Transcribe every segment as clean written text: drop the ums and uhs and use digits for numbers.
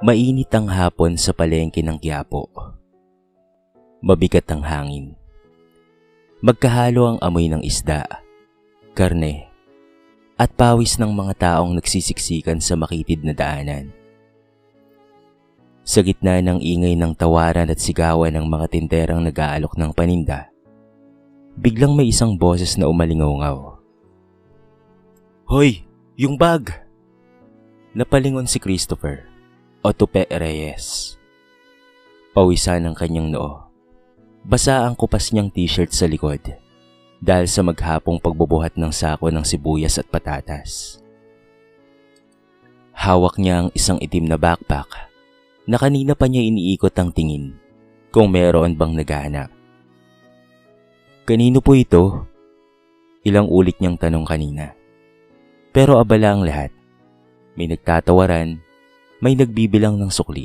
Mainit ang hapon sa palengke ng Quiapo. Mabigat ang hangin. Magkahalo ang amoy ng isda, karne, at pawis ng mga taong nagsisiksikan sa makitid na daanan. Sa gitna ng ingay ng tawaran at sigawan ng mga tinderang nag-aalok ng paninda, biglang may isang boses na umalingaw-ngaw. "Hoy, yung bag!" Napalingon si Christopher o Tupe Reyes. Pawisan ang kanyang noo. Basa ang kupas niyang t-shirt sa likod dahil sa maghapong pagbubuhat ng sako ng sibuyas at patatas. Hawak niya ang isang itim na backpack na kanina pa niya iniikot ang tingin kung meron bang naghahanap. "Kanino po ito?" Ilang ulit niyang tanong kanina. Pero abala ang lahat. May nagtatawaran, may nagbibilang ng sukli,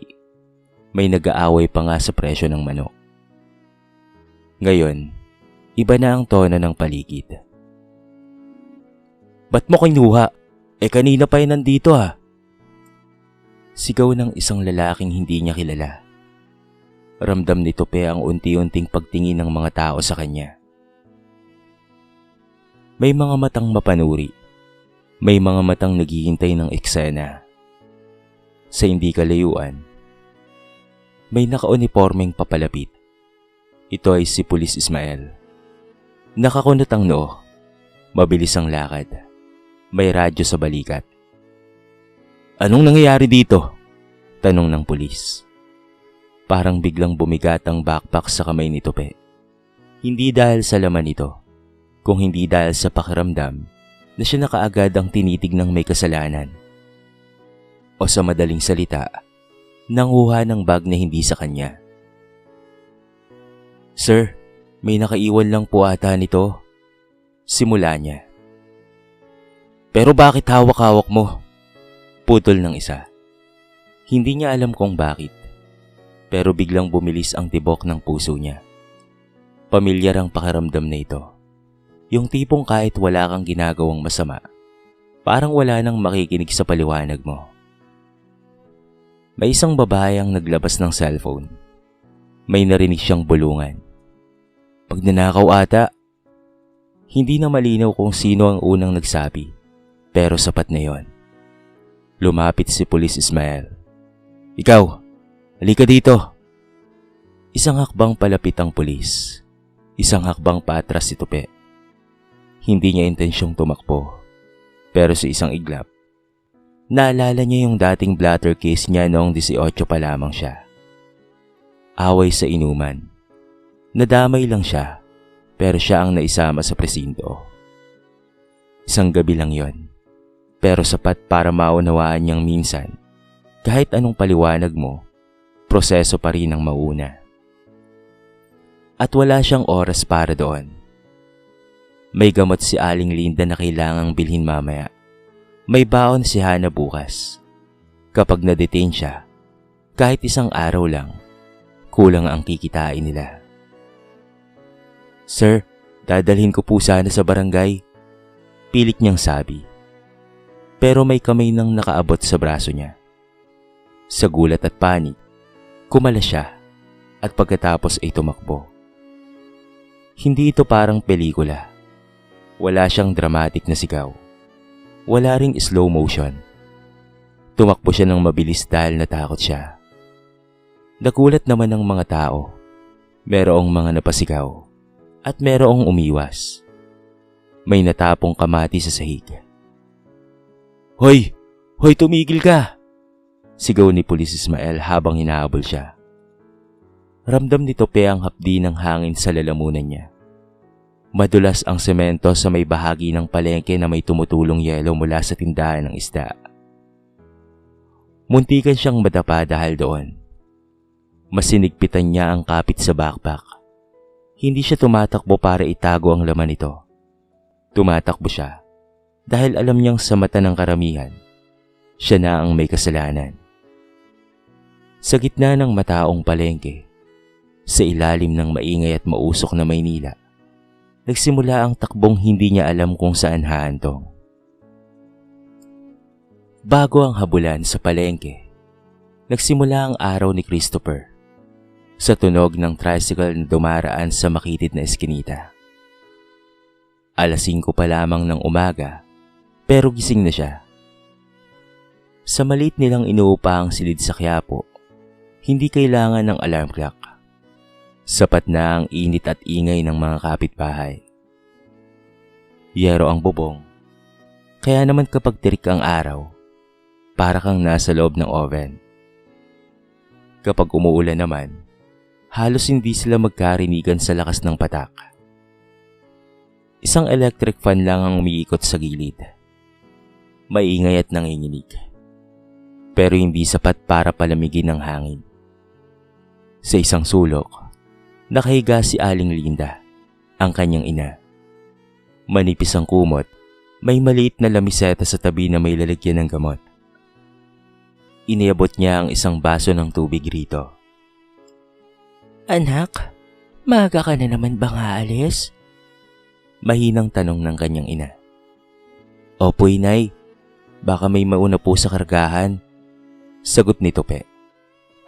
may nag-aaway pa nga sa presyo ng manok. Ngayon, iba na ang tono ng paligid. "Ba't mo kinuha? Kanina pa yan nandito ha." Sigaw ng isang lalaking hindi niya kilala. Ramdam ni Tupe ang unti-unting pagtingin ng mga tao sa kanya. May mga matang mapanuri. May mga matang naghihintay ng eksena. Sa hindi kalayuan, may nakaunipormeng papalapit. Ito ay si Pulis Ismael. Nakakunot ang noo, mabilis ang lakad, may radyo sa balikat. "Anong nangyayari dito?" tanong ng pulis. Parang biglang bumigat ang backpack sa kamay ni Tupe. Hindi dahil sa laman nito, kung hindi dahil sa pakiramdam na siya na kaagad ang tinitignang may kasalanan. O sa madaling salita, nanguha ng bag na hindi sa kanya. "Sir, may nakaiwan lang po ata nito." Simula niya. "Pero bakit hawak-hawak mo?" Putol ng isa. Hindi niya alam kung bakit, pero biglang bumilis ang tibok ng puso niya. Pamilyar ang pakiramdam na ito. Yung tipong kahit wala kang ginagawang masama, parang wala nang makikinig sa paliwanag mo. May isang babae ang naglabas ng cellphone. May narinig siyang bulungan. "Pagnanakaw ata." Hindi na malinaw kung sino ang unang nagsabi, pero sapat na yon. Lumapit si Pulis Ismael. "Ikaw, halika dito." Isang hakbang palapit ang pulis. Isang hakbang paatras si Tupe. Hindi niya intensyong tumakbo, pero sa isang iglap, naalala niya yung dating blatter case niya noong 18 pa lamang siya. Away sa inuman. Nadamay lang siya, pero siya ang naisama sa presinto. Isang gabi lang yon, pero sapat para maunawaan niyang minsan, kahit anong paliwanag mo, proseso pa rin ang mauna. At wala siyang oras para doon. May gamot si Aling Linda na kailangang bilhin mamaya. May baon si Hana bukas. Kapag na-detain siya, kahit isang araw lang, kulang ang kikitain nila. "Sir, dadalhin ko po sana sa barangay," pilit niyang sabi. Pero may kamay nang nakaabot sa braso niya. Sa gulat at panik, kumalas siya at pagkatapos ay tumakbo. Hindi ito parang pelikula. Wala siyang dramatic na sigaw. Wala ring slow motion. Tumakbo siya ng mabilis dahil natakot siya. Nagulat naman ang mga tao. Merong mga napasigaw at merong umiwas. May natapong kamati sa sahig. "Hoy! Hoy, tumigil ka!" Sigaw ni Pulis Ismael habang hinahabol siya. Ramdam ni Tupe ang hapdi ng hangin sa lalamunan niya. Madulas ang semento sa may bahagi ng palengke na may tumutulong yelo mula sa tindahan ng isda. Muntikan siyang madapa dahil doon. Masinigpitan niya ang kapit sa backpack. Hindi siya tumatakbo para itago ang laman nito. Tumatakbo siya dahil alam niyang sa mata ng karamihan, siya na ang may kasalanan. Sa gitna ng mataong palengke, sa ilalim ng maingay at mausok na Maynila, nagsimula ang takbong hindi niya alam kung saan hahantong. Bago ang habulan sa palengke, Nagsimula ang araw ni Christopher sa tunog ng tricycle na dumaraan sa makitid na eskinita. 5:00 pa lamang ng umaga pero gising na siya. Sa maliit nilang inuupahang silid sa Quiapo, hindi kailangan ng alarm clock. Sapat na ang init at ingay ng mga kapitbahay. Yero ang bubong, kaya naman kapag tirik ang araw, para kang nasa loob ng oven. Kapag umuulan naman, halos hindi sila magkarinigan sa lakas ng patak. Isang electric fan lang ang umiikot sa gilid. Maingay at nanginginig, pero hindi sapat para palamigin ang hangin. Sa isang sulok, nakahiga si Aling Linda, ang kanyang ina. Manipis ang kumot, may maliit na lamiseta sa tabi na may lalagyan ng gamot. Iniabot niya ang isang baso ng tubig rito. Anak, maaga ka na naman bang aalis? Mahinang tanong ng kanyang ina. Opo, inay. Baka may mauna po sa kargahan. Sagot ni Tope,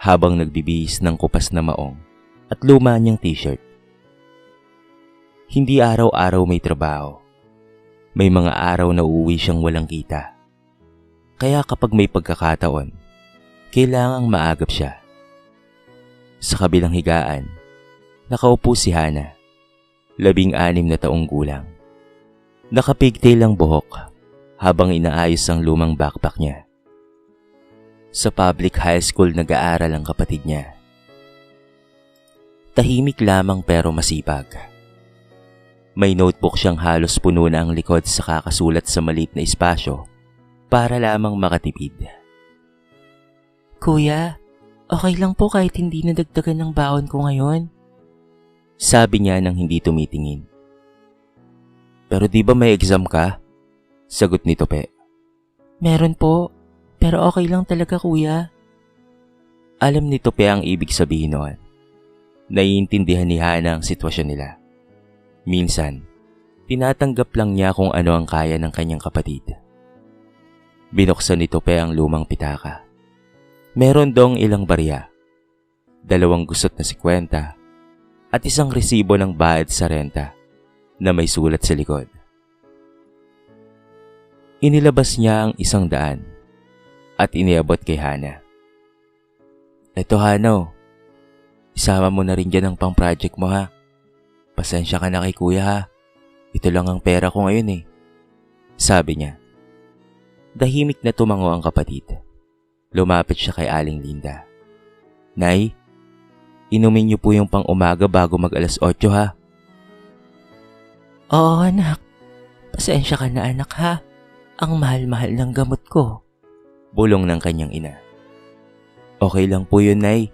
habang nagbibihis ng kupas na maong at luma niyang t-shirt. Hindi araw-araw may trabaho. May mga araw na uuwi siyang walang kita. Kaya kapag may pagkakataon, kailangang maagap siya. Sa kabilang higaan, nakaupo si Hana, 16 na taong gulang. Nakapigtail ang buhok habang inaayos ang lumang backpack niya. Sa public high school nag-aaral ang kapatid niya. Tahimik lamang pero masipag. May notebook siyang halos puno na ang likod sa kakasulat sa maliit na espasyo para lamang makatipid. Kuya, okay lang po kahit hindi nadagdagan ng baon ko ngayon. Sabi niya nang hindi tumitingin. Pero di ba may exam ka? Sagot ni Tope. Meron po, pero okay lang talaga kuya. Alam ni Tope ang ibig sabihin noon. Naiintindihan ni Hana ang sitwasyon nila. Minsan, tinatanggap lang niya kung ano ang kaya ng kanyang kapatid. Binuksan ni Tope ang lumang pitaka. Meron dong ilang barya, 2 gusot na 50 at isang resibo ng bayad sa renta na may sulat sa likod. Inilabas niya ang 100 at iniabot kay Hana. Eto Hano, isama mo na rin dyan ang pang-project mo ha. Pasensya ka na kay kuya ha. Ito lang ang pera ko ngayon eh. Sabi niya. Dahimik na tumango ang kapatid. Lumapit siya kay Aling Linda. Nay, inumin niyo po yung pang-umaga bago mag-8:00 ha. Oo anak, pasensya ka na anak ha. Ang mahal-mahal ng gamot ko. Bulong ng kanyang ina. Okay lang po yun, Nay.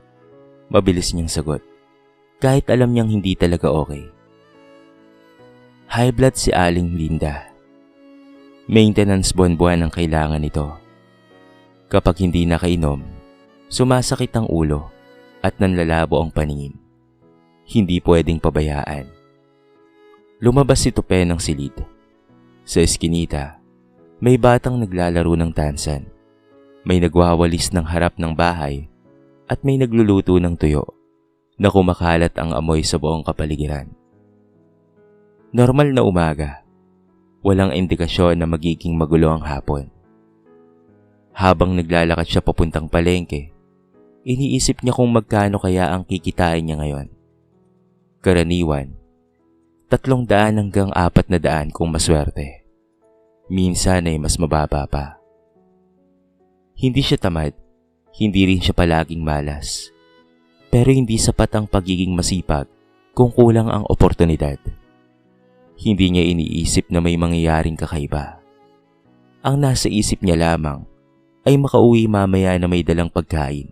Mabilis niyang sagot. Kahit alam niyang hindi talaga okay. High blood si Aling Linda. Maintenance buwan-buwan ang kailangan nito. Kapag hindi nakainom, sumasakit ang ulo at nanlalabo ang paningin. Hindi pwedeng pabayaan. Lumabas si Tope ng silid. Sa eskinita, may batang naglalaro ng tansan. May nagwawalis ng harap ng bahay at may nagluluto ng tuyo na kumakalat ang amoy sa buong kapaligiran. Normal na umaga. Walang indikasyon na magiging magulo ang hapon. Habang naglalakad siya papuntang palengke, iniisip niya kung magkano kaya ang kikitain niya ngayon. Karaniwan, 300 hanggang 400 kung maswerte. Minsan ay mas mababa pa. Hindi siya tamad, hindi rin siya palaging malas. Pero hindi sapat ang pagiging masipag kung kulang ang oportunidad. Hindi niya iniisip na may mangyayaring kakaiba. Ang nasa isip niya lamang ay makauwi mamaya na may dalang pagkain,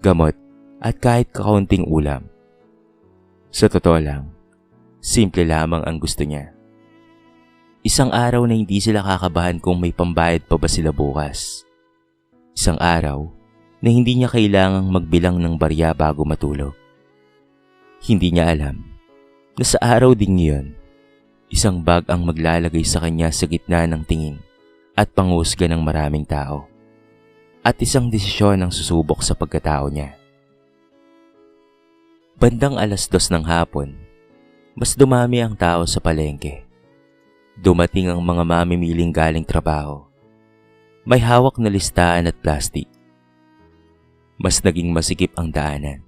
gamot at kahit kakaunting ulam. Sa totoo lang, simple lamang ang gusto niya. Isang araw na hindi sila kakabahan kung may pambayad pa ba sila bukas. Isang araw na hindi niya kailangang magbilang ng barya bago matulog. Hindi niya alam na sa araw ding iyon, isang bag ang maglalagay sa kanya sa gitna ng tingin at panghusga ng maraming tao. at isang desisyon ang susubok sa pagkatao niya. Bandang 2:00 ng hapon, mas dumami ang tao sa palengke. Dumating ang mga mamimiling galing trabaho. May hawak na listahan at plastik. Mas naging masikip ang daanan.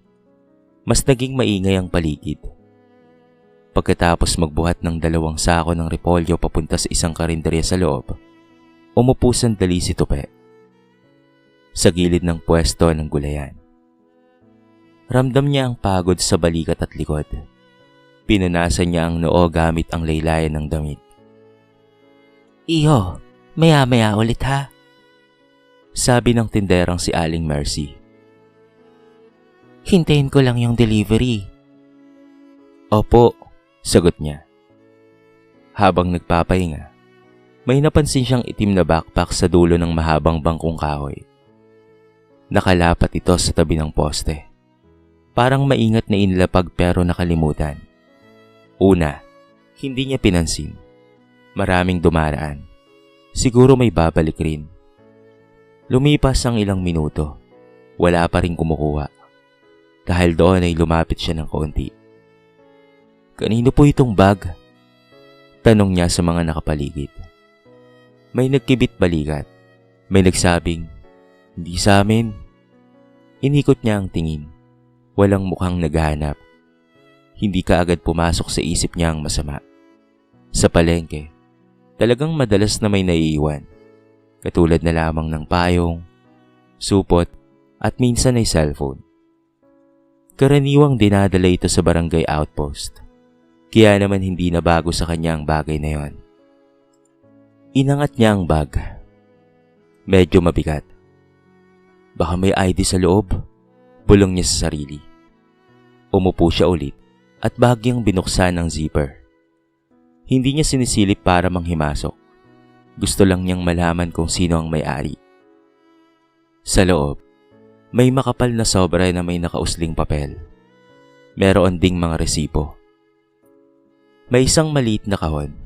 Mas naging maingay ang paligid. Pagkatapos magbuhat ng 2 sako ng repolyo papunta sa isang karinderya sa loob, umupo sandali si Tupe sa gilid ng pwesto ng gulayan. Ramdam niya ang pagod sa balikat at likod. Pinunasan niya ang noo gamit ang laylayan ng damit. Iho, maya-maya ulit ha. Sabi ng tinderang si Aling Mercy. Hintayin ko lang yung delivery. Opo, sagot niya. Habang nagpapahinga, may napansin siyang itim na backpack sa dulo ng mahabang bangkong kahoy. Nakalapat ito sa tabi ng poste. Parang maingat na inilapag pero nakalimutan. Una, hindi niya pinansin. Maraming dumaraan. Siguro may babalik rin. Lumipas ang ilang minuto. Wala pa rin kumukuha. Dahil doon ay lumapit siya ng konti. Kanino po itong bag? Tanong niya sa mga nakapaligid. May nagkibit balikat. May nagsabing, hindi sa amin. Inikot niya ang tingin. Walang mukhang naghahanap. Hindi kaagad pumasok sa isip niya ang masama. Sa palengke, talagang madalas na may naiiwan. Katulad na lamang ng payong, supot, at minsan ay cellphone. Karaniwang dinadala ito sa barangay outpost. Kaya naman hindi na bago sa kanya ang bagay na yon. Inangat niya ang bag. Medyo mabigat. Baka may ID sa loob. Bulong niya sa sarili. Umupo siya ulit at bahagyang binuksan ang zipper. Hindi niya sinisilip para manghimasok. Gusto lang niyang malaman kung sino ang may-ari. Sa loob, may makapal na sobra na may nakausling papel. Meron ding mga resibo. May isang maliit na kahon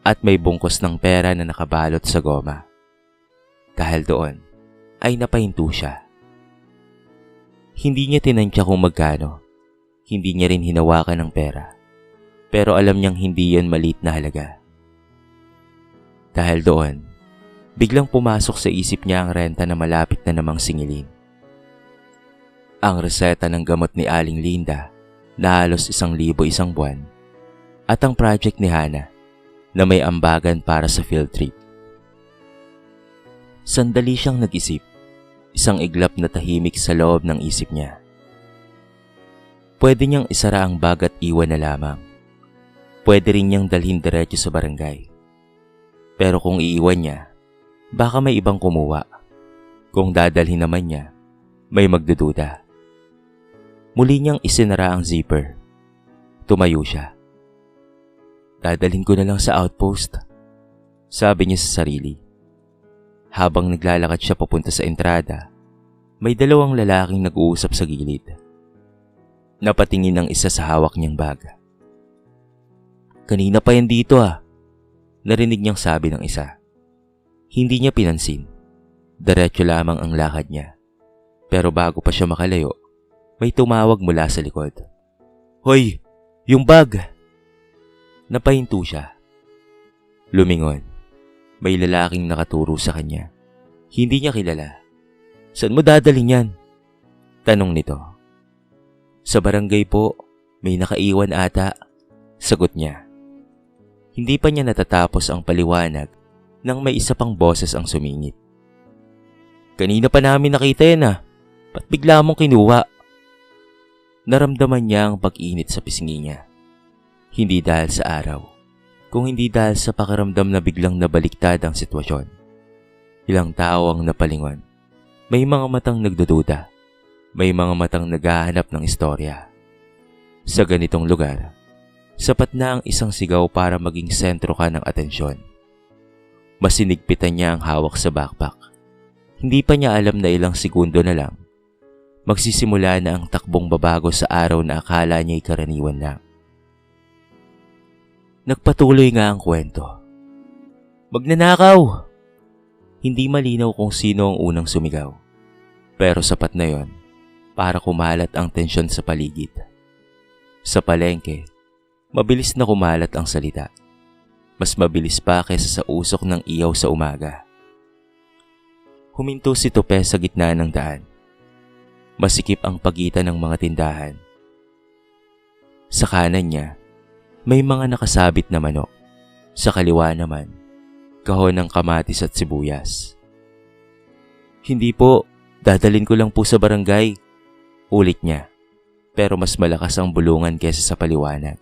at may bungkos ng pera na nakabalot sa goma. Dahil doon, ay napahinto siya. Hindi niya tinansya kung magkano. Hindi niya rin hinawakan ng pera. Pero alam niyang hindi yon maliit na halaga. Dahil doon, biglang pumasok sa isip niya ang renta na malapit na namang singilin. Ang reseta ng gamot ni Aling Linda na halos 1,000 isang buwan at ang project ni Hana na may ambagan para sa field trip. Sandali siyang nag-isip. Isang iglap na tahimik sa loob ng isip niya. Pwede niyang isara ang bag at iwan na lamang. Pwede rin niyang dalhin diretso sa barangay. Pero kung iiwan niya, baka may ibang kumuha. Kung dadalhin naman niya, may magdududa. Muli niyang isinara ang zipper. Tumayo siya. Dadalhin ko na lang sa outpost, sabi niya sa sarili. Habang naglalakad siya papunta sa entrada, may 2 lalaking nag-uusap sa gilid. Napatingin ang isa sa hawak niyang bag. Kanina pa yan dito ah, narinig niyang sabi ng isa. Hindi niya pinansin. Diretso lamang ang lakad niya. Pero bago pa siya makalayo, may tumawag mula sa likod. Hoy, yung bag! Napahinto siya. Lumingon. May lalaking nakaturo sa kanya. Hindi niya kilala. Saan mo dadalhin yan? Tanong nito. Sa barangay po, may nakaiwan ata. Sagot niya. Hindi pa niya natatapos ang paliwanag nang may isa pang boses ang sumingit. Kanina pa namin nakita yan ah. Ba't bigla mong kinuha? Naramdaman niya ang pag-init sa pisngi niya. Hindi dahil sa araw, kung hindi dahil sa pakiramdam na biglang nabaliktad ang sitwasyon. Ilang tao ang napalingon. May mga matang nagdududa. May mga matang naghahanap ng istorya. Sa ganitong lugar, sapat na ang isang sigaw para maging sentro ka ng atensyon. Masinigpitan niya ang hawak sa backpack. Hindi pa niya alam na ilang segundo na lang, magsisimula na ang takbong babago sa araw na akala niya'y karaniwan lang. Nagpatuloy nga ang kwento. Magnanakaw! Hindi malinaw kung sino ang unang sumigaw. Pero sapat na yon para kumalat ang tensyon sa paligid. Sa palengke, mabilis na kumalat ang salita. Mas mabilis pa kaysa sa usok ng iyaw sa umaga. Huminto si Tope sa gitna ng daan. Masikip ang pagitan ng mga tindahan. Sa kanan niya, may mga nakasabit na manok. Sa kaliwa naman, kahon ng kamatis at sibuyas. Hindi po, dadalin ko lang po sa barangay. Ulit niya, pero mas malakas ang bulungan kaysa sa paliwanag.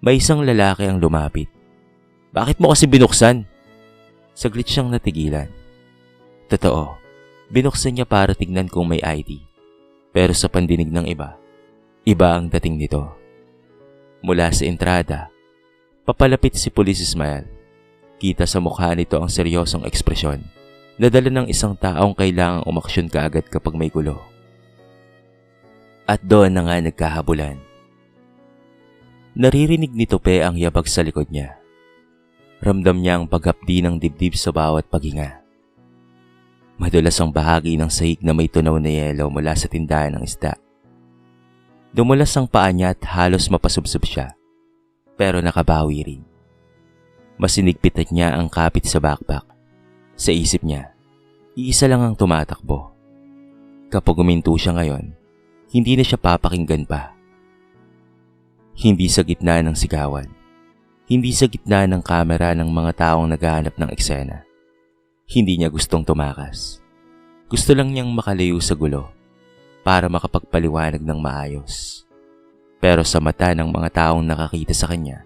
May isang lalaki ang lumapit. Bakit mo kasi binuksan? Saglit siyang natigilan. Totoo, binuksan niya para tignan kung may ID. Pero sa pandinig ng iba ang dating nito. Mula sa entrada, papalapit si Police Ismael. Kita sa mukha nito ang seryosong ekspresyon na dala ng isang taong kailangang umaksyon kaagad kapag may gulo. At doon na nga nagkahabulan. Naririnig ni Tope ang yabag sa likod niya. Ramdam niya ang paghapdi ng dibdib sa bawat paghinga. Madulas ang bahagi ng sahig na may tunaw na yelo mula sa tindahan ng isda. Dumulas ang paa niya at halos mapasubsob siya, pero nakabawi rin. Masinigpitan niya ang kapit sa backpack. Sa isip niya, iisa lang ang tumatakbo. Kapag uminto siya ngayon, hindi na siya papakinggan pa. Hindi sa gitna ng sigawan. Hindi sa gitna ng kamera ng mga taong naghahanap ng eksena. Hindi niya gustong tumakas. Gusto lang niyang makalayo sa gulo para makapagpaliwanag ng maayos. Pero sa mata ng mga taong nakakita sa kanya,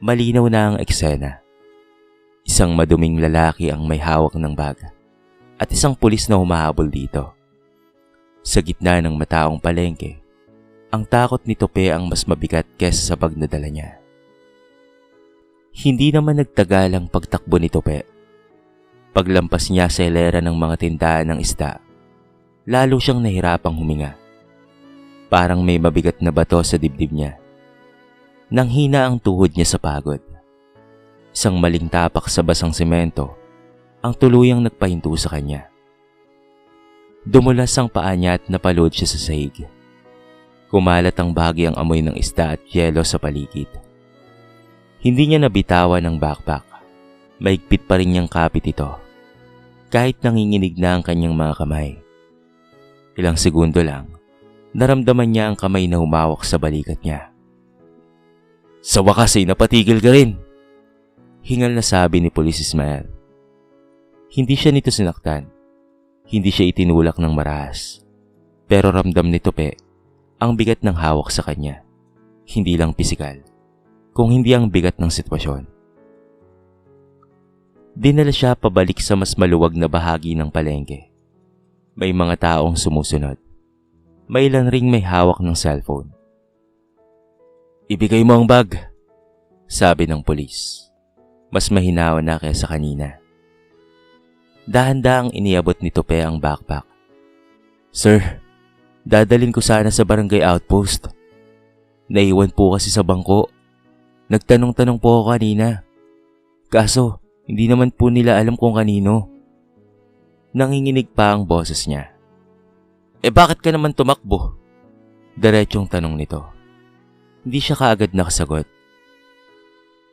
malinaw na ang eksena. Isang maduming lalaki ang may hawak ng bag at isang pulis na humahabol dito. Sa gitna ng mataong palengke, ang takot ni Tope ang mas mabigat kesa sa bag na dala niya. Hindi naman nagtagal ang pagtakbo ni Tope. Paglampas niya sa hilera ng mga tindahan ng isda, lalo siyang nahirapang huminga. Parang may mabigat na bato sa dibdib niya. Nanghina ang tuhod niya sa pagod. Isang maling tapak sa basang semento ang tuluyang nagpahinto sa kanya. Dumulas ang paa niya at napalood siya sa sahig. Kumalat ang bahagyang amoy ng isda at yelo sa paligid. Hindi niya nabitawan ang backpack. Maigpit pa rin niyang kapit ito, kahit nanginginig na ang kanyang mga kamay. Ilang segundo lang, naramdaman niya ang kamay na humawak sa balikat niya. Sa wakas ay napatigil ka rin, hingal na sabi ni Police Ismael. Hindi siya nito sinaktan. Hindi siya itinulak ng marahas. Pero ramdam ni Tope ang bigat ng hawak sa kanya. Hindi lang pisikal, kung hindi ang bigat ng sitwasyon. Dinala siya pabalik sa mas maluwag na bahagi ng palengke. May mga taong sumusunod. May ilan ring may hawak ng cellphone. Ibigay mo ang bag, sabi ng pulis. Mas mahinawa na kaysa kanina. Dahan-dahang iniabot ni Tope ang backpack. Sir, dadalin ko sana sa barangay outpost. Naiwan po kasi sa bangko. Nagtanong-tanong po ako kanina. Kaso, hindi naman po nila alam kung kanino. Nanginginig pa ang boses niya. Bakit ka naman tumakbo? Diretsong tanong nito. Hindi siya kaagad nakasagot.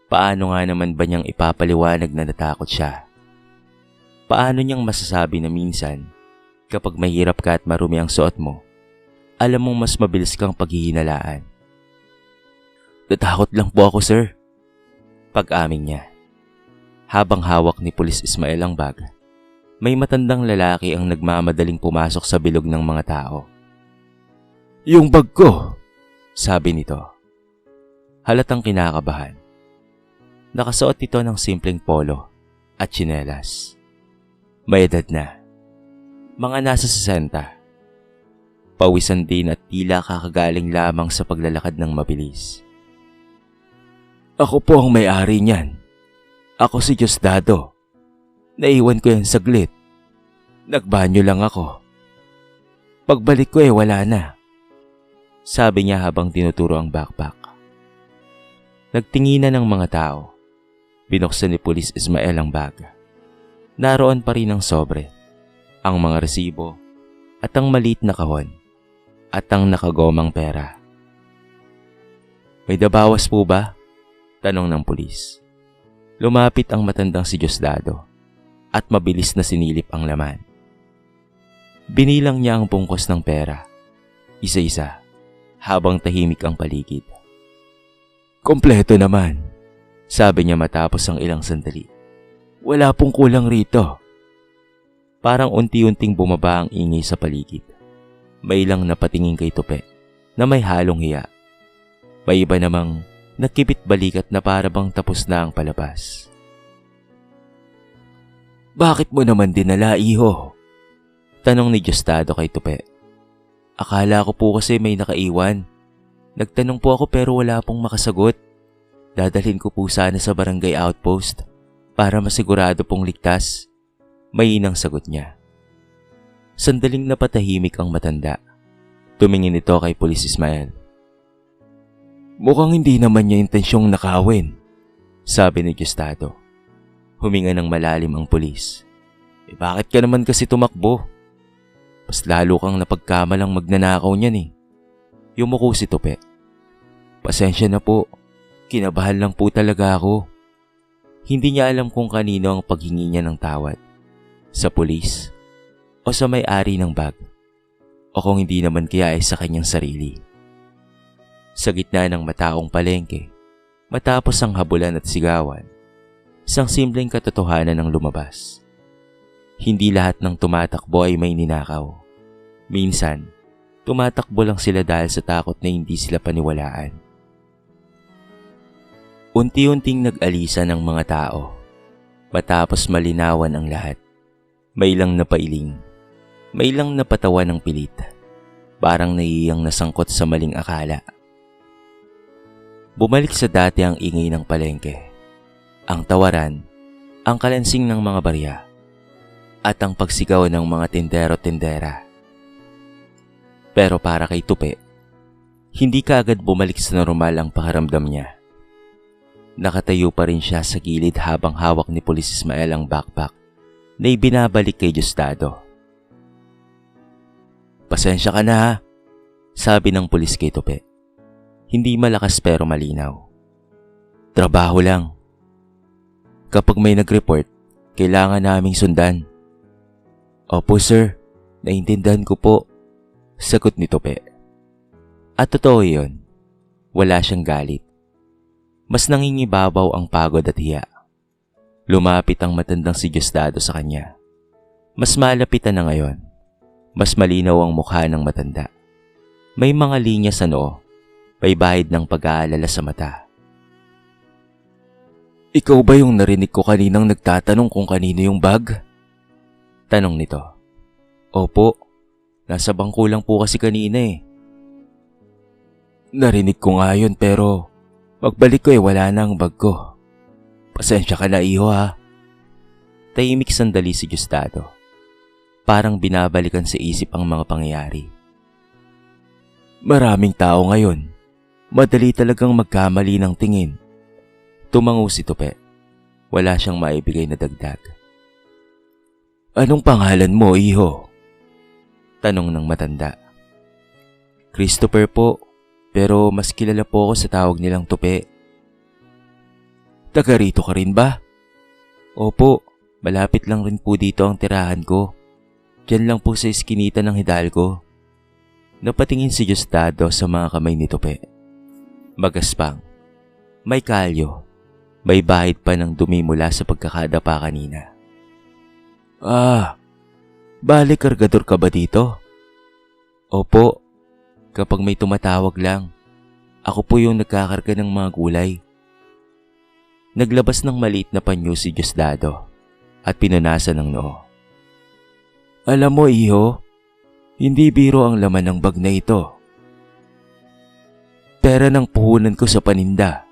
Paano nga naman ba niyang ipapaliwanag na natakot siya? Paano niyang masasabi na minsan, kapag mahirap ka at marumi ang suot mo, alam mong mas mabilis kang paghihinalaan? Natakot lang po ako, sir. Pag-amin niya. Habang hawak ni Police Ismael ang bag, may matandang lalaki ang nagmamadaling pumasok sa bilog ng mga tao. Yung bag ko, sabi nito. Halatang kinakabahan. Nakasuot ito ng simpleng polo at tsinelas. May edad na. Mga nasa 60. Pawisan din at tila kakagaling lamang sa paglalakad ng mabilis. Ako po ang may-ari niyan. Ako si Diosdado. Naiwan ko yan saglit. Nagbanyo lang ako. Pagbalik ko wala na. Sabi niya habang tinuturo ang backpack. Nagtinginan ng mga tao. Binuksan ni Police Ismael ang bag. Naroon pa rin ang sobre, ang mga resibo, at ang maliit na kahon, at ang nakagomang pera. May dabawas po ba? Tanong ng pulis. Lumapit ang matandang si Diosdado at mabilis na sinilip ang laman. Binilang niya ang bungkos ng pera, isa-isa, habang tahimik ang paligid. Kompleto naman, sabi niya matapos ang ilang sandali. Wala pong kulang rito. Parang unti-unting bumaba ang ingay sa paligid. May ilang napatingin kay Tupe na may halong hiya. May iba namang nakipit balikat na para bang tapos na ang palabas. Bakit mo naman dinala, iho? Tanong ni Diosdado kay Tupe. Akala ko po kasi may nakaiwan. Nagtanong po ako pero wala pong makasagot. Dadalhin ko po sana sa barangay outpost para masigurado pong ligtas. Mainang sagot niya. Sandaling napatahimik ang matanda. Tumingin ito kay Pulis Ismael. Mukhang hindi naman niya intensyong nakawin, sabi ni Diosdado. Huminga ng malalim ang pulis. Bakit ka naman kasi tumakbo? Mas lalo kang napagkamalang magnanakaw niyan eh. Yumuko si Tupe. Pasensya na po, kinabahan lang po talaga ako. Hindi niya alam kung kanino ang paghingi niya ng tawad. Sa pulis o sa may-ari ng bag. O kung hindi naman kaya ay sa kanyang sarili. Sa gitna ng mataong palengke, matapos ang habulan at sigawan, isang simpleng katotohanan ang lumabas. Hindi lahat ng tumatakbo ay may ninakaw. Minsan, tumatakbo lang sila dahil sa takot na hindi sila paniwalaan. Unti-unting nag-alisa ng mga tao. Matapos malinawan ang lahat, may ilang napailing, may ilang napatawa ng pilit, parang naiyang nasangkot sa maling akala. Bumalik sa dati ang ingay ng palengke, ang tawaran, ang kalansing ng mga barya, at ang pagsigaw ng mga tindero-tindera. Pero para kay Tupe, hindi kaagad bumalik sa normal ang pakiramdam niya. Nakatayo pa rin siya sa gilid habang hawak ni Pulis Ismael ang backpack na ibinabalik kay Diosdado. Pasensya ka na ha, sabi ng pulis kay Tupe. Hindi malakas pero malinaw. Trabaho lang. Kapag may nag-report, kailangan naming sundan. Opo sir, naintindihan ko po, sagot ni Tupe. At totoo yun, wala siyang galit. Mas nangingibabaw ang pagod at hiya. Lumapit ang matandang si Diosdado sa kanya. Mas malapitan na ngayon. Mas malinaw ang mukha ng matanda. May mga linya sa noo. May bahid ng pag-aalala sa mata. Ikaw ba yung narinig ko kaninang nagtatanong kung kanino yung bag? Tanong nito. Opo, nasa bangko lang po kasi kanina eh. Narinig ko nga yun pero magbalik ko wala na ang bag ko. Pasensya ka na iho ha. Tahimik sandali si Diosdado. Parang binabalikan sa isip ang mga pangyayari. Maraming tao ngayon. Madali talagang magkamali ng tingin. Tumango si Tupe. Wala siyang maibigay na dagdag. Anong pangalan mo, iho? Tanong ng matanda. Christopher po, pero mas kilala po ako sa tawag nilang Tupe. Taga rito ka rin ba? Opo, malapit lang rin po dito ang tirahan ko. Diyan lang po sa iskinita ng Hidalgo. Napatingin si Diosdado sa mga kamay ni Tupe. Magaspang, may kalyo, may bahid pa ng dumi mula sa pagkakadapa kanina. Bale kargador ka ba dito? Opo, kapag may tumatawag lang, ako po yung nagkakarga ng mga gulay. Naglabas ng maliit na panyo si Diosdado at pinunasan ng noo. Alam mo iho, hindi biro ang laman ng bag na ito. Pera ng puhunan ko sa paninda.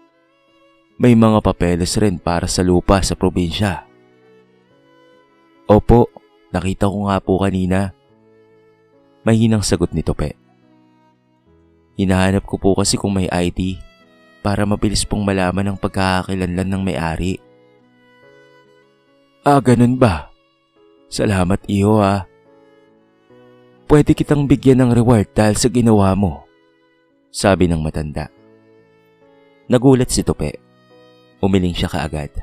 May mga papeles rin para sa lupa sa probinsya. Opo, nakita ko nga po kanina. Mahinang sagot ni Tupe. Hinahanap ko po kasi kung may ID para mabilis pong malaman ang pagkakakilanlan ng may-ari. Ganun ba? Salamat iho ha. Pwede kitang bigyan ng reward dahil sa ginawa mo, sabi ng matanda. Nagulat si Tupe. Umiling siya kaagad.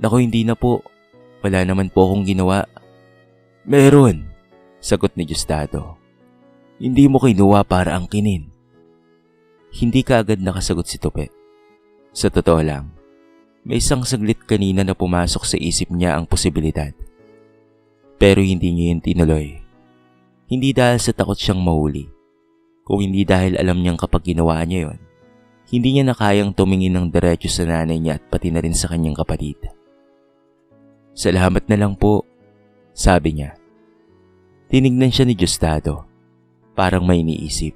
Naku, hindi na po. Wala naman po akong ginawa. Meron, sagot ni Diosdado. Hindi mo kinuha para angkinin. Hindi kaagad nakasagot si Tupe. Sa totoo lang, may isang saglit kanina na pumasok sa isip niya ang posibilidad. Pero hindi niya yun tinuloy. Hindi dahil sa takot siyang mahuli, kung hindi dahil alam niyang kapag ginawa niya yon, hindi niya na kayang tumingin ng diretso sa nanay niya at pati na rin sa kanyang kapatid. Salamat na lang po, sabi niya. Tinignan siya ni Diosdado, parang may iniisip.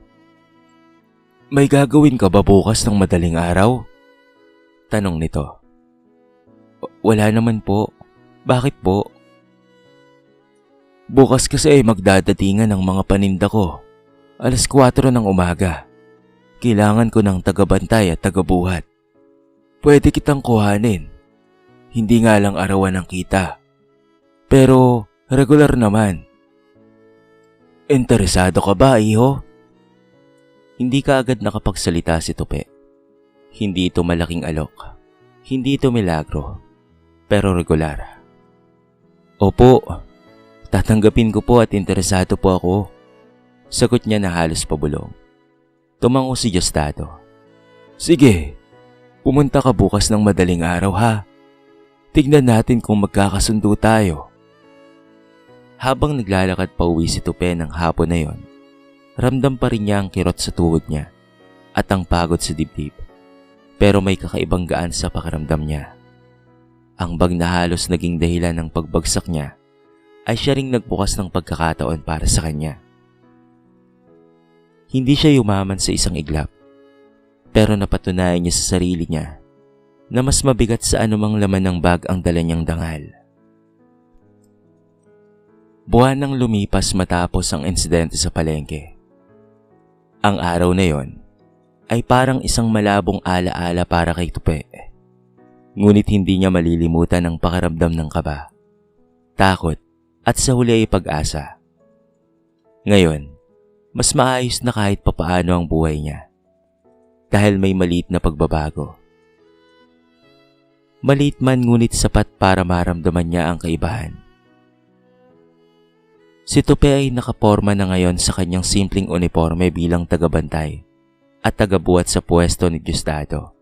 May gagawin ka ba bukas ng madaling araw? Tanong nito. Wala naman po. Bakit po? Bukas kasi ay magdadatingan ng mga paninda ko. 4:00 ng umaga. Kailangan ko ng tagabantay at tagabuhat. Pwede kitang kuhanin. Hindi nga lang arawan ng kita. Pero regular naman. Interesado ka ba, iho? Hindi kaagad nakapagsalita si Tupe. Hindi ito malaking alok. Hindi ito milagro. Pero regular. Opo. Tatanggapin ko po at interesado po ako, sagot niya na halos pabulong. Tumango si Diosdado. Sige, pumunta ka bukas ng madaling araw ha. Tignan natin kung magkakasundo tayo. Habang naglalakad pa uwi si Tupe ng hapon na yon, ramdam pa rin niya ang kirot sa tuhod niya at ang pagod sa dibdib. Pero may kakaibang gaan sa pakiramdam niya. Ang bag na halos naging dahilan ng pagbagsak niya ay siya ring nagbukas ng pagkakataon para sa kanya. Hindi siya yumaman sa isang iglap, pero napatunayan niya sa sarili niya na mas mabigat sa anumang laman ng bag ang dala niyang dangal. Buwan nang lumipas matapos ang insidente sa palengke. Ang araw na yon ay parang isang malabong alaala para kay Tupe. Ngunit hindi niya malilimutan ang pakiramdam ng kaba, takot, at sa huli ay pag-asa. Ngayon, mas maayos na kahit papaano ang buhay niya dahil may maliit na pagbabago. Maliit man ngunit sapat para maramdaman niya ang kaibahan. Si Tupe ay nakaporma na ngayon sa kanyang simpleng uniforme bilang tagabantay at tagabuhat sa pwesto ni Diosdado.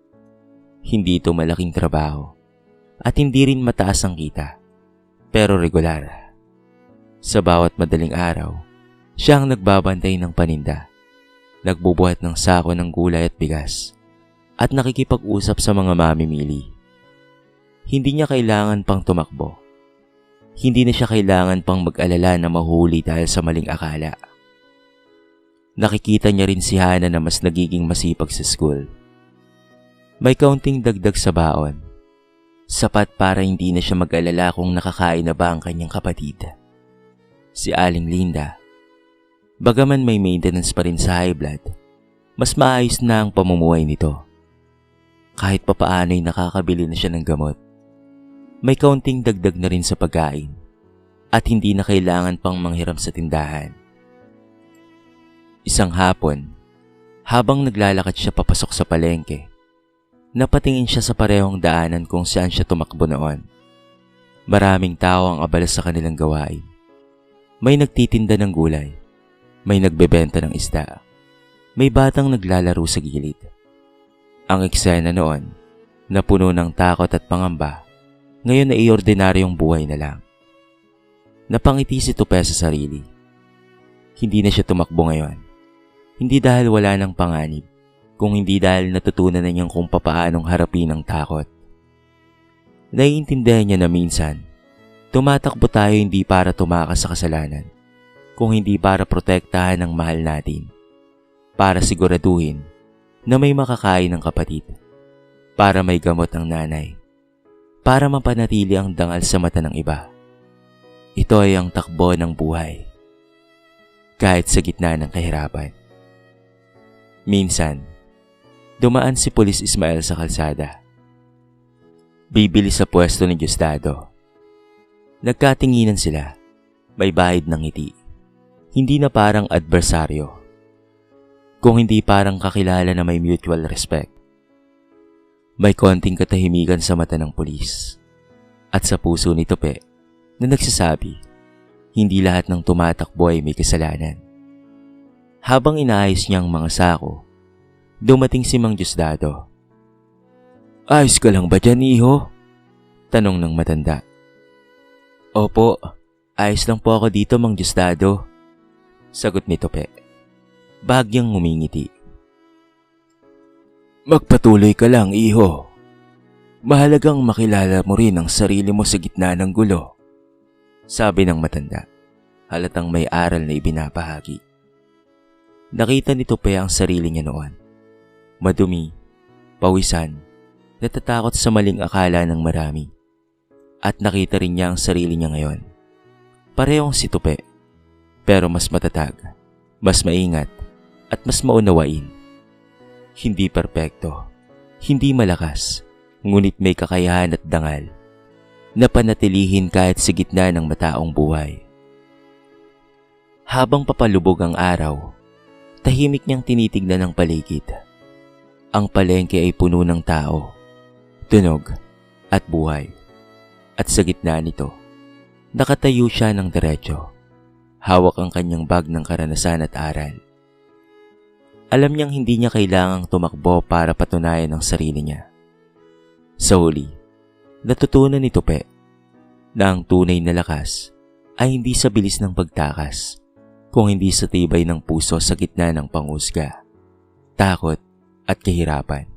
Hindi ito malaking trabaho at hindi rin mataas ang kita, pero regular. Sa bawat madaling araw, siya ang nagbabantay ng paninda, nagbubuhat ng sako ng gulay at bigas, at nakikipag-usap sa mga mamimili. Hindi niya kailangan pang tumakbo. Hindi na siya kailangan pang mag-alala na mahuli dahil sa maling akala. Nakikita niya rin si Hana na mas nagiging masipag sa school. May kaunting dagdag sa baon, sapat para hindi na siya mag-alala kung nakakain na ba ang kanyang kapatid. Si Aling Linda, bagaman may maintenance pa rin sa high blood, mas maayos na ang pamumuhay nito. Kahit papaano'y nakakabili na siya ng gamot. May kaunting dagdag na rin sa pagkain at hindi na kailangan pang manghiram sa tindahan. Isang hapon, habang naglalakad siya papasok sa palengke, napatingin siya sa parehong daanan kung saan siya tumakbo noon. Maraming tao ang abala sa kanilang gawain. May nagtitinda ng gulay, may nagbebenta ng isda, may batang naglalaro sa gilid. Ang eksena noon, na puno ng takot at pangamba, ngayon ay ordinaryong buhay na lang. Napangiti si Tupe sa sarili. Hindi na siya tumakbo ngayon. Hindi dahil wala ng panganib, kung hindi dahil natutunan na niyang kung papaanong harapin ang takot. Naiintindihan niya na minsan, tumatakbo tayo hindi para tumakas sa kasalanan, kung hindi para protektahan ang mahal natin, para siguraduhin na may makakain ng kapatid, para may gamot ang nanay, para mapanatili ang dangal sa mata ng iba. Ito ay ang takbo ng buhay, kahit sa gitna ng kahirapan. Minsan, dumaan si Pulis Ismael sa kalsada. Bibili sa pwesto ni Diosdado. Nagkatinginan sila May bahid ng ngiti. Hindi na parang adversaryo, kung hindi parang kakilala na may mutual respect. May konting katahimikan sa mata ng pulis at sa puso ni Tope na nagsasabi, hindi lahat ng tumatakbo ay may kasalanan. Habang inaayos niya ang mga sako, dumating si Mang Diosdado. "Ayos ka lang ba dyan, iho?" tanong ng matanda. "Opo, ayos lang po ako dito, Mang Diosdado," sagot ni Tope. Bahagyang ngumingiti. "Magpatuloy ka lang, iho. Mahalagang makilala mo rin ang sarili mo sa gitna ng gulo," sabi ng matanda, halatang may aral na ibinabahagi. Nakita ni Tope ang sarili niya noon. Madumi, pawisan, natatakot sa maling akala ng marami. At nakita rin niya ang sarili niya ngayon. Parehong si Tope, pero mas matatag, mas maingat, at mas maunawain. Hindi perpekto, hindi malakas, ngunit may kakayahan at dangal na panatilihin kahit sa gitna ng mataong buhay. Habang papalubog ang araw, tahimik niyang tinitignan ang paligid. Ang palengke ay puno ng tao, tunog, at buhay. At sa gitna nito, nakatayo siya ng diretso. Hawak ang kanyang bag ng karanasan at aral. Alam niyang hindi niya kailangang tumakbo para patunayan ang sarili niya. Sa huli, natutunan ni Tope na ang tunay na lakas ay hindi sa bilis ng pagtakas, kung hindi sa tibay ng puso sa gitna ng panghusga, takot at kahirapan.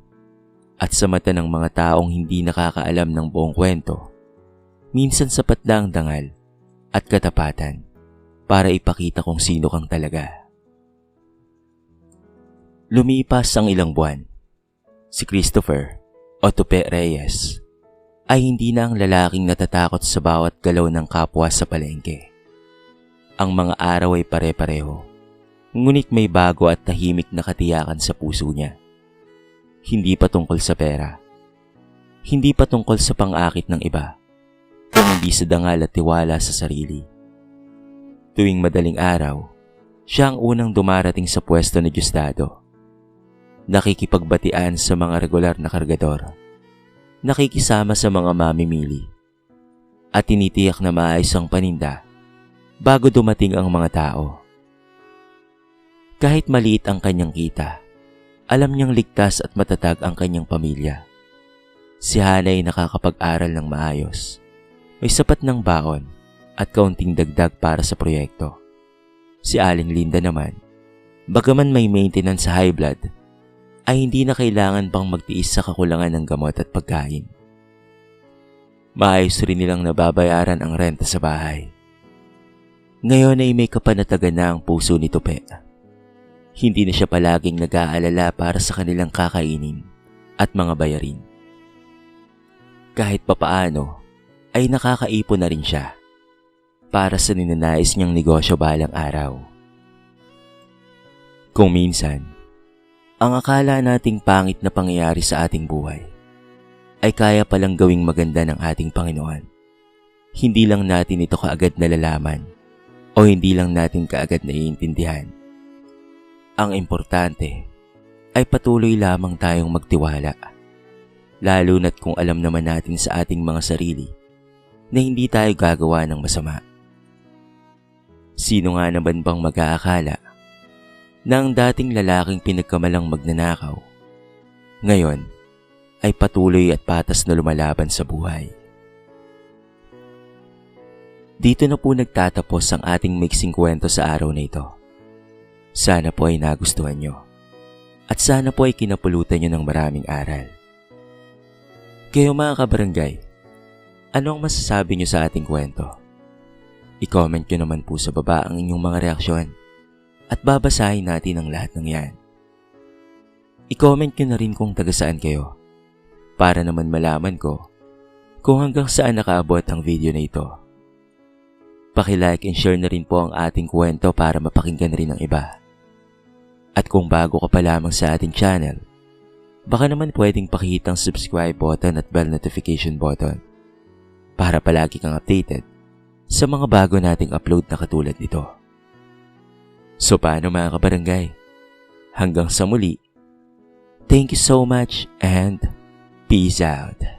At sa mata ng mga taong hindi nakakaalam ng buong kwento, minsan sapat na ang dangal at katapatan para ipakita kung sino kang talaga. Lumipas ang ilang buwan. Si Christopher o Tope Reyes ay hindi na ang lalaking natatakot sa bawat galaw ng kapwa sa palengke. Ang mga araw ay pare-pareho, ngunit may bago at tahimik na katiyakan sa puso niya. Hindi pa tungkol sa pera, hindi pa tungkol sa pang-akit ng iba, kung hindi sa dangal at tiwala sa sarili. Tuwing madaling araw, siya ang unang dumarating sa pwesto ni Diosdado. Nakikipagbatian sa mga regular na kargador, nakikisama sa mga mamimili, at tinitiyak na maayos ang paninda bago dumating ang mga tao. Kahit maliit ang kanyang kita, alam niyang ligtas at matatag ang kanyang pamilya. Si Hana ay nakakapag-aral ng maayos, may sapat ng baon at kaunting dagdag para sa proyekto. Si Aling Linda naman, bagaman may maintenance sa high blood, ay hindi na kailangan pang magtiis sa kakulangan ng gamot at pagkain. Maayos rin nilang nababayaran ang renta sa bahay. Ngayon ay may kapanatagan na ang puso ni Tope. Hindi na siya palaging nag-aalala para sa kanilang kakainin at mga bayarin. Kahit papaano, ay nakakaipon na rin siya para sa ninanais niyang negosyo balang araw. Kung minsan, ang akala nating pangit na pangyayari sa ating buhay ay kaya palang gawing maganda ng ating Panginoon. Hindi lang natin ito kaagad nalalaman o hindi lang natin kaagad naiintindihan. Ang importante ay patuloy lamang tayong magtiwala, lalo na't kung alam naman natin sa ating mga sarili na hindi tayo gagawa ng masama. Sino nga naman bang mag-aakala na ang dating lalaking pinagkamalang magnanakaw, ngayon ay patuloy at patas na lumalaban sa buhay. Dito na po nagtatapos ang ating mixing kwento sa araw na ito. Sana po ay nagustuhan nyo at sana po ay kinapulutan nyo ng maraming aral. Kayo mga kabarangay, anong masasabi nyo sa ating kwento? I-comment nyo naman po sa baba ang inyong mga reaksyon at babasahin natin ang lahat ng yan. I-comment nyo na rin kung taga saan kayo para naman malaman ko kung hanggang saan nakaabot ang video na ito. Paki-like and share na rin po ang ating kwento para mapakinggan rin ng iba. At kung bago ka pa lamang sa ating channel, baka naman pwedeng pakihit ang subscribe button at bell notification button para palagi kang updated sa mga bago nating upload na katulad nito. So paano mga kabarangay? Hanggang sa muli, thank you so much and peace out.